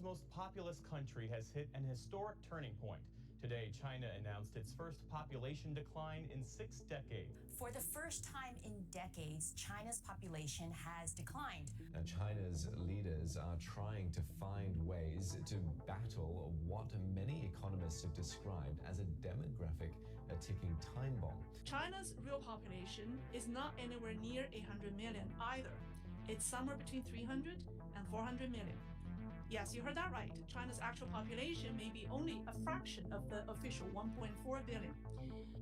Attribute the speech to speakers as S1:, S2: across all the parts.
S1: most populous country has hit an historic turning point. Today, China announced its first population decline in 6 decades.
S2: For the first time in decades, China's population has declined.
S3: Now, China's leaders are trying to find ways to battle what many economists have described as a demographic ticking time bomb.
S4: China's real population is not anywhere near 800 million either. It's somewhere between 300 and 400 million. Yes, you heard that right. China's actual population may be only a fraction of the official 1.4 billion.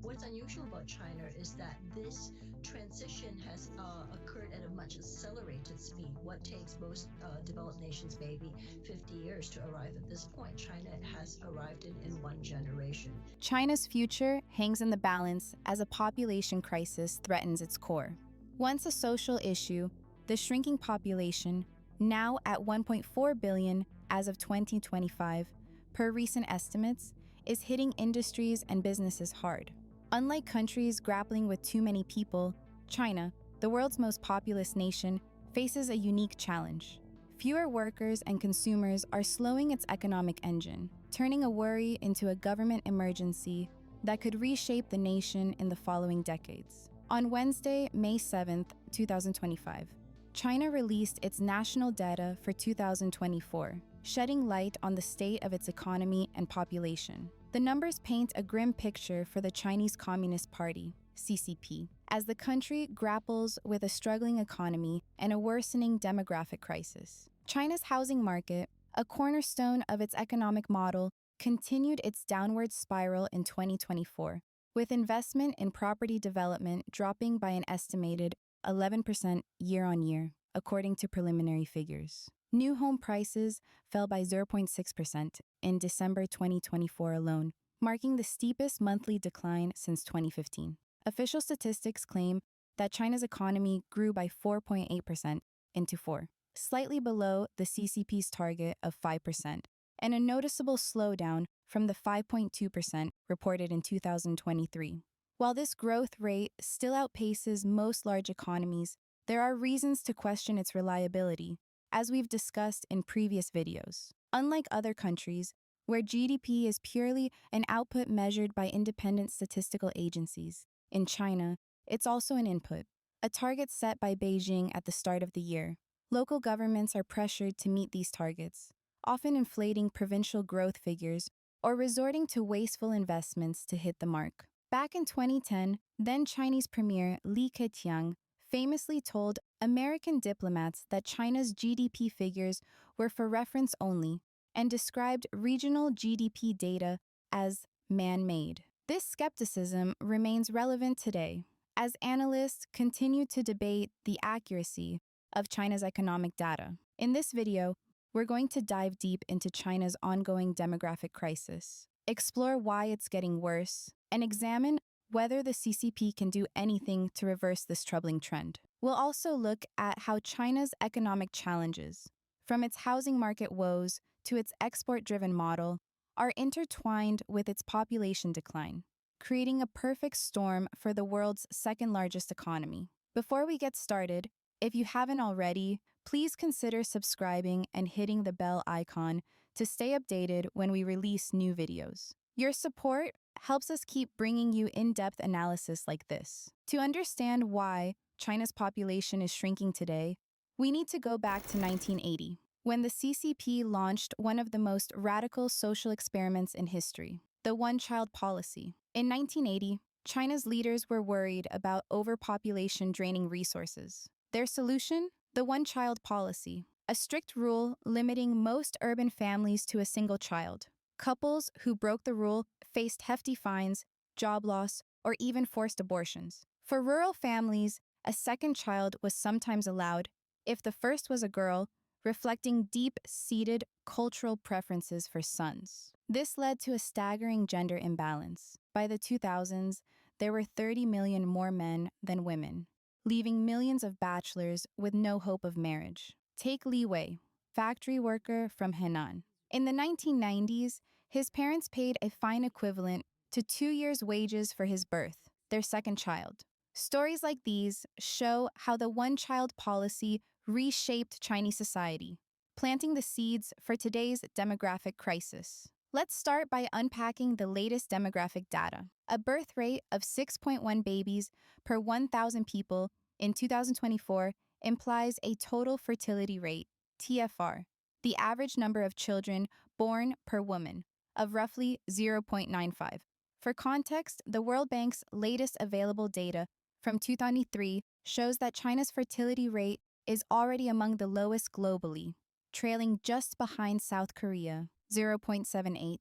S5: What's unusual about China is that this transition has occurred at a much accelerated speed. What takes most developed nations maybe 50 years to arrive at this point, China has arrived in 1 generation.
S6: China's future hangs in the balance as a population crisis threatens its core. Once a social issue, the shrinking population, now at 1.4 billion as of 2025, per recent estimates, is hitting industries and businesses hard. Unlike countries grappling with too many people, China, the world's most populous nation, faces a unique challenge. Fewer workers and consumers are slowing its economic engine, turning a worry into a government emergency that could reshape the nation in the following decades. On Wednesday, May 7, 2025, China released its national data for 2024, shedding light on the state of its economy and population. The numbers paint a grim picture for the Chinese Communist Party, CCP, as the country grapples with a struggling economy and a worsening demographic crisis. China's housing market, a cornerstone of its economic model, continued its downward spiral in 2024, with investment in property development dropping by an estimated 11% year-on-year, according to preliminary figures. New home prices fell by 0.6% in December 2024 alone, marking the steepest monthly decline since 2015. Official statistics claim that China's economy grew by 4.8% in Q4, slightly below the CCP's target of 5%, and a noticeable slowdown from the 5.2% reported in 2023. While this growth rate still outpaces most large economies, there are reasons to question its reliability, as we've discussed in previous videos. Unlike other countries, where GDP is purely an output measured by independent statistical agencies, in China, it's also an input, a target set by Beijing at the start of the year. Local governments are pressured to meet these targets, often inflating provincial growth figures or resorting to wasteful investments to hit the mark. Back in 2010, then Chinese Premier Li Keqiang famously told American diplomats that China's GDP figures were for reference only and described regional GDP data as man-made. This skepticism remains relevant today, as analysts continue to debate the accuracy of China's economic data. In this video, we're going to dive deep into China's ongoing demographic crisis, explore why it's getting worse, and examine whether the CCP can do anything to reverse this troubling trend. We'll also look at how China's economic challenges, from its housing market woes to its export-driven model, are intertwined with its population decline, creating a perfect storm for the world's second-largest economy. Before we get started, if you haven't already, please consider subscribing and hitting the bell icon to stay updated when we release new videos. Your support helps us keep bringing you in-depth analysis like this. To understand why China's population is shrinking today, we need to go back to 1980, when the CCP launched one of the most radical social experiments in history, the one-child policy. In 1980, China's leaders were worried about overpopulation draining resources. Their solution? The one-child policy, a strict rule limiting most urban families to a single child. Couples who broke the rule faced hefty fines, job loss, or even forced abortions. For rural families, a second child was sometimes allowed, if the first was a girl, reflecting deep-seated cultural preferences for sons. This led to a staggering gender imbalance. By the 2000s, there were 30 million more men than women, leaving millions of bachelors with no hope of marriage. Take Li Wei, factory worker from Henan. In the 1990s, his parents paid a fine equivalent to 2 years' wages for his birth, their second child. Stories like these show how the one-child policy reshaped Chinese society, planting the seeds for today's demographic crisis. Let's start by unpacking the latest demographic data. A birth rate of 6.1 babies per 1,000 people in 2024 implies a total fertility rate, TFR, the average number of children born per woman, of roughly 0.95. For context, the World Bank's latest available data from 2023 shows that China's fertility rate is already among the lowest globally, trailing just behind South Korea, 0.78.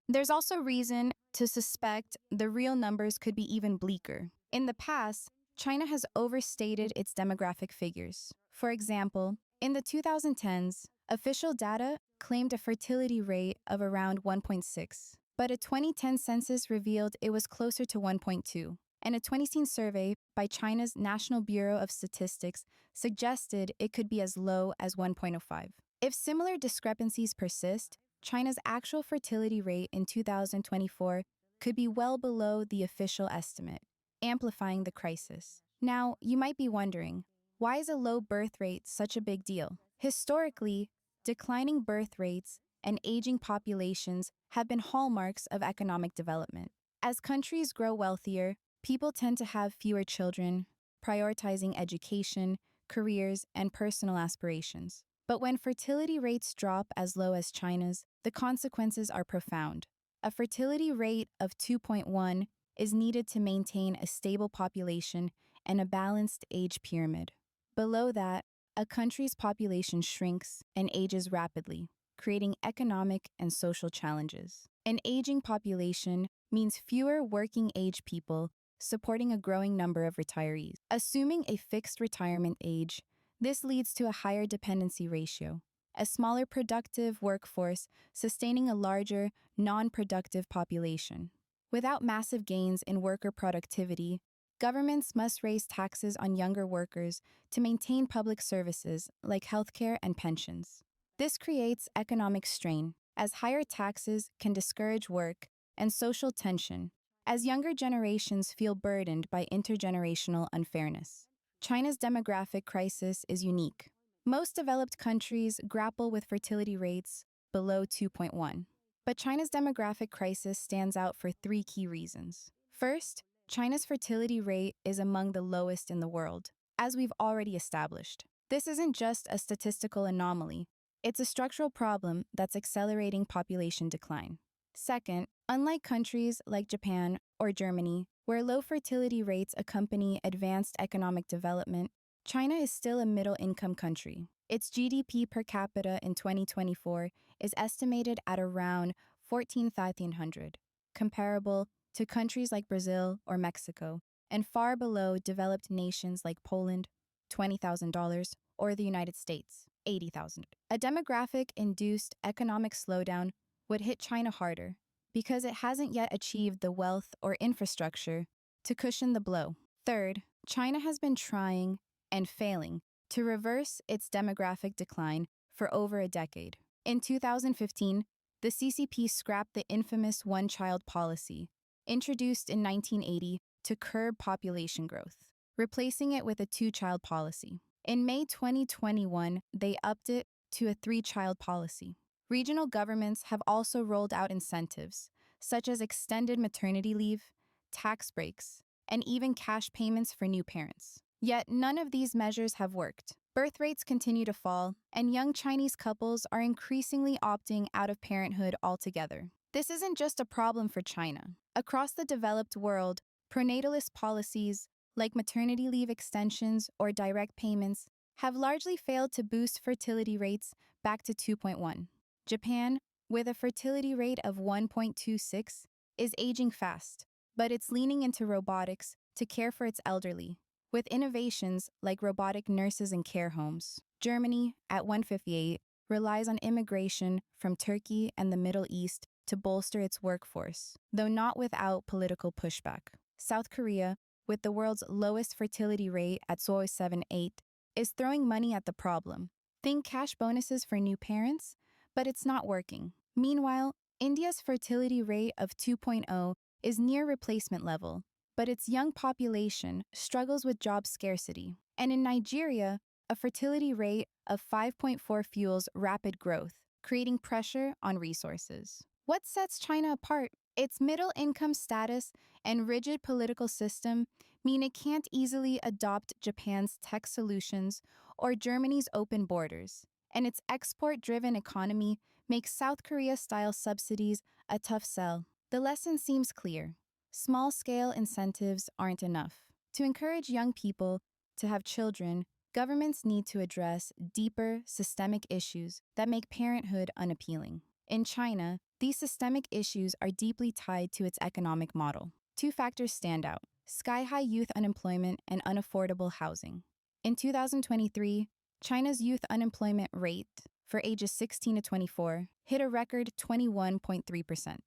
S6: There's also reason to suspect the real numbers could be even bleaker. In the past, China has overstated its demographic figures. For example, in the 2010s, official data claimed a fertility rate of around 1.6, but a 2010 census revealed it was closer to 1.2, and a 2016 survey by China's National Bureau of Statistics suggested it could be as low as 1.05. If similar discrepancies persist, China's actual fertility rate in 2024 could be well below the official estimate, amplifying the crisis. Now, you might be wondering, why is a low birth rate such a big deal? Historically, declining birth rates and aging populations have been hallmarks of economic development. As countries grow wealthier, people tend to have fewer children, prioritizing education, careers, and personal aspirations. But when fertility rates drop as low as China's, the consequences are profound. A fertility rate of 2.1 is needed to maintain a stable population and a balanced age pyramid. Below that, a country's population shrinks and ages rapidly, creating economic and social challenges. An aging population means fewer working-age people supporting a growing number of retirees. Assuming a fixed retirement age, this leads to a higher dependency ratio, a smaller productive workforce sustaining a larger, non-productive population. Without massive gains in worker productivity, governments must raise taxes on younger workers to maintain public services like healthcare and pensions. This creates economic strain, as higher taxes can discourage work, and social tension, as younger generations feel burdened by intergenerational unfairness. China's demographic crisis is unique. Most developed countries grapple with fertility rates below 2.1. But China's demographic crisis stands out for three key reasons. First, China's fertility rate is among the lowest in the world, as we've already established. This isn't just a statistical anomaly, it's a structural problem that's accelerating population decline. Second, unlike countries like Japan or Germany, where low fertility rates accompany advanced economic development, China is still a middle-income country. Its GDP per capita in 2024 is estimated at around 14,100, comparable to countries like Brazil or Mexico, and far below developed nations like Poland, $20,000, or the United States, $80,000. A demographic-induced economic slowdown would hit China harder because it hasn't yet achieved the wealth or infrastructure to cushion the blow. Third, China has been trying and failing to reverse its demographic decline for over a decade. In 2015, the CCP scrapped the infamous one-child policy, introduced in 1980 to curb population growth, replacing it with a two-child policy. In May 2021, they upped it to a three-child policy. Regional governments have also rolled out incentives, such as extended maternity leave, tax breaks, and even cash payments for new parents. Yet none of these measures have worked. Birth rates continue to fall, and young Chinese couples are increasingly opting out of parenthood altogether. This isn't just a problem for China. Across the developed world, pronatalist policies, like maternity leave extensions or direct payments, have largely failed to boost fertility rates back to 2.1. Japan, with a fertility rate of 1.26, is aging fast, but it's leaning into robotics to care for its elderly, with innovations like robotic nurses in care homes. Germany, at 158, relies on immigration from Turkey and the Middle East to bolster its workforce, though not without political pushback. South Korea, with the world's lowest fertility rate at 0.78, is throwing money at the problem. Think cash bonuses for new parents, but it's not working. Meanwhile, India's fertility rate of 2.0 is near replacement level, but its young population struggles with job scarcity. And in Nigeria, a fertility rate of 5.4 fuels rapid growth, creating pressure on resources. What sets China apart? Its middle-income status and rigid political system mean it can't easily adopt Japan's tech solutions or Germany's open borders, and its export-driven economy makes South Korea-style subsidies a tough sell. The lesson seems clear. Small-scale incentives aren't enough. To encourage young people to have children, governments need to address deeper, systemic issues that make parenthood unappealing. In China, these systemic issues are deeply tied to its economic model. Two factors stand out: sky-high youth unemployment and unaffordable housing. In 2023, China's youth unemployment rate for ages 16 to 24 hit a record 21.3%,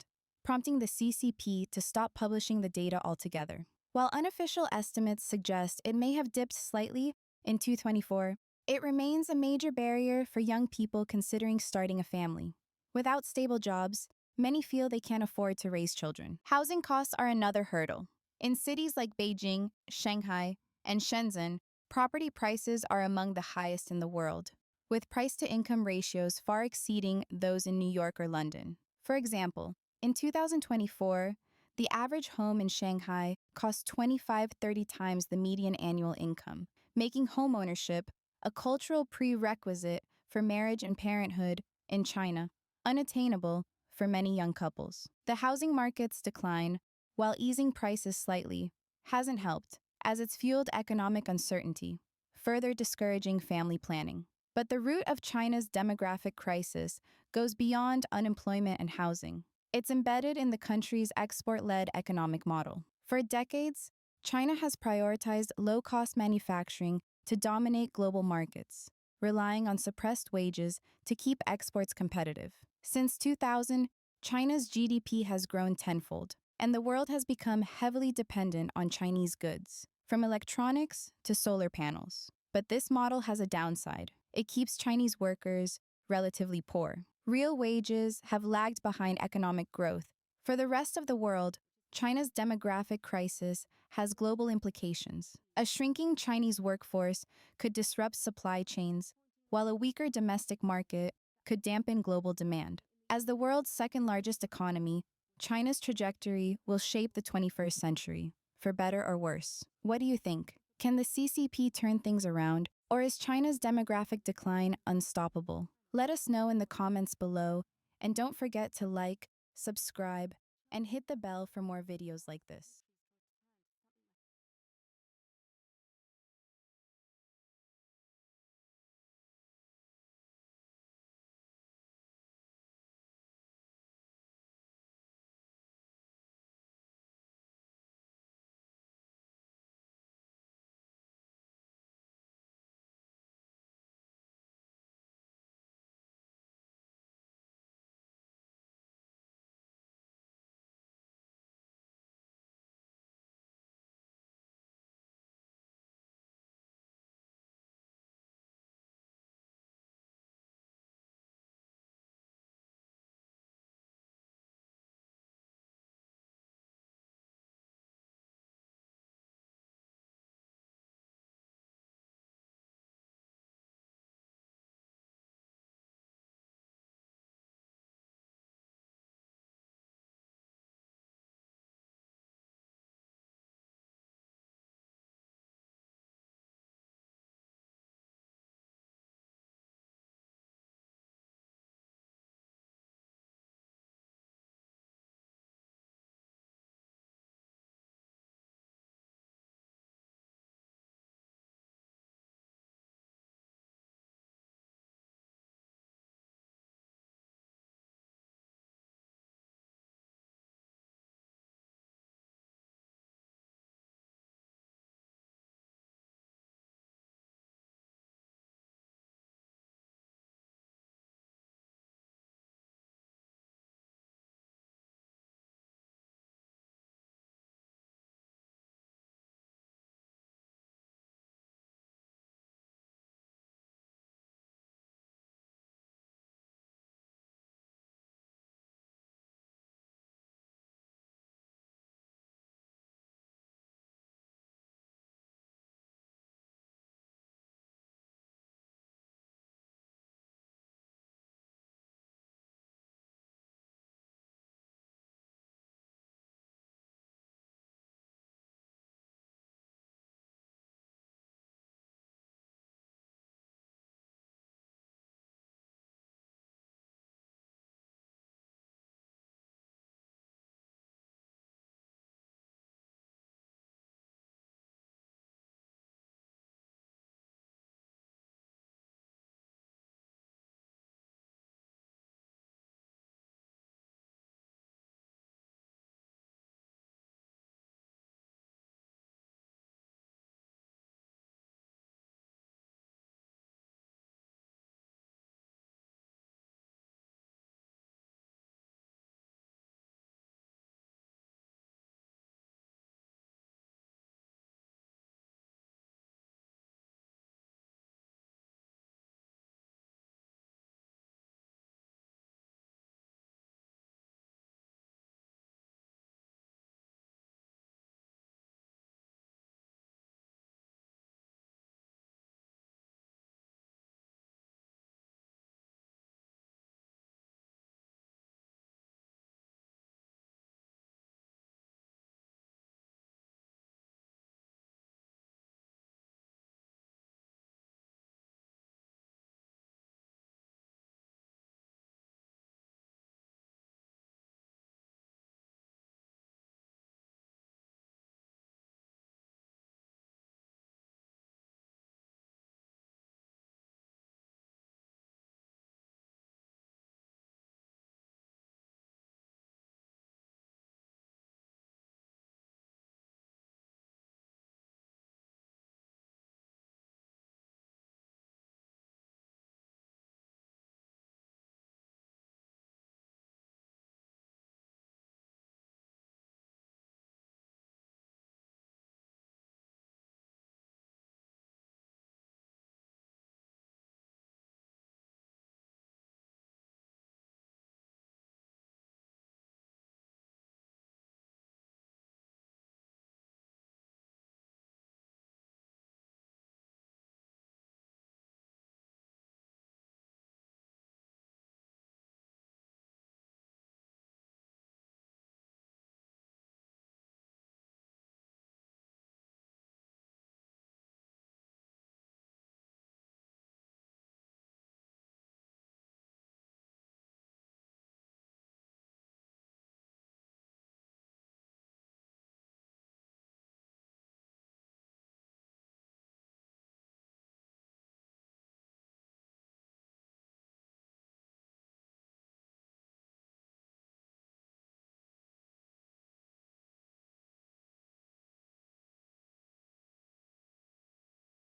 S6: prompting the CCP to stop publishing the data altogether. While unofficial estimates suggest it may have dipped slightly in 2024, it remains a major barrier for young people considering starting a family. Without stable jobs, many feel they can't afford to raise children. Housing costs are another hurdle. In cities like Beijing, Shanghai, and Shenzhen, property prices are among the highest in the world, with price-to-income ratios far exceeding those in New York or London. For example, in 2024, the average home in Shanghai cost 25-30 times the median annual income, making homeownership a cultural prerequisite for marriage and parenthood in China, unattainable for many young couples. The housing market's decline, while easing prices slightly, hasn't helped, as it's fueled economic uncertainty, further discouraging family planning. But the root of China's demographic crisis goes beyond unemployment and housing. It's embedded in the country's export-led economic model. For decades, China has prioritized low-cost manufacturing to dominate global markets, relying on suppressed wages to keep exports competitive. Since 2000, China's GDP has grown tenfold, and the world has become heavily dependent on Chinese goods, from electronics to solar panels. But this model has a downside. It keeps Chinese workers relatively poor. Real wages have lagged behind economic growth. For the rest of the world, China's demographic crisis has global implications. A shrinking Chinese workforce could disrupt supply chains, while a weaker domestic market could dampen global demand. As the world's second-largest economy, China's trajectory will shape the 21st century, for better or worse. What do you think? Can the CCP turn things around, or is China's demographic decline unstoppable? Let us know in the comments below, and don't forget to like, subscribe, and hit the bell for more videos like this.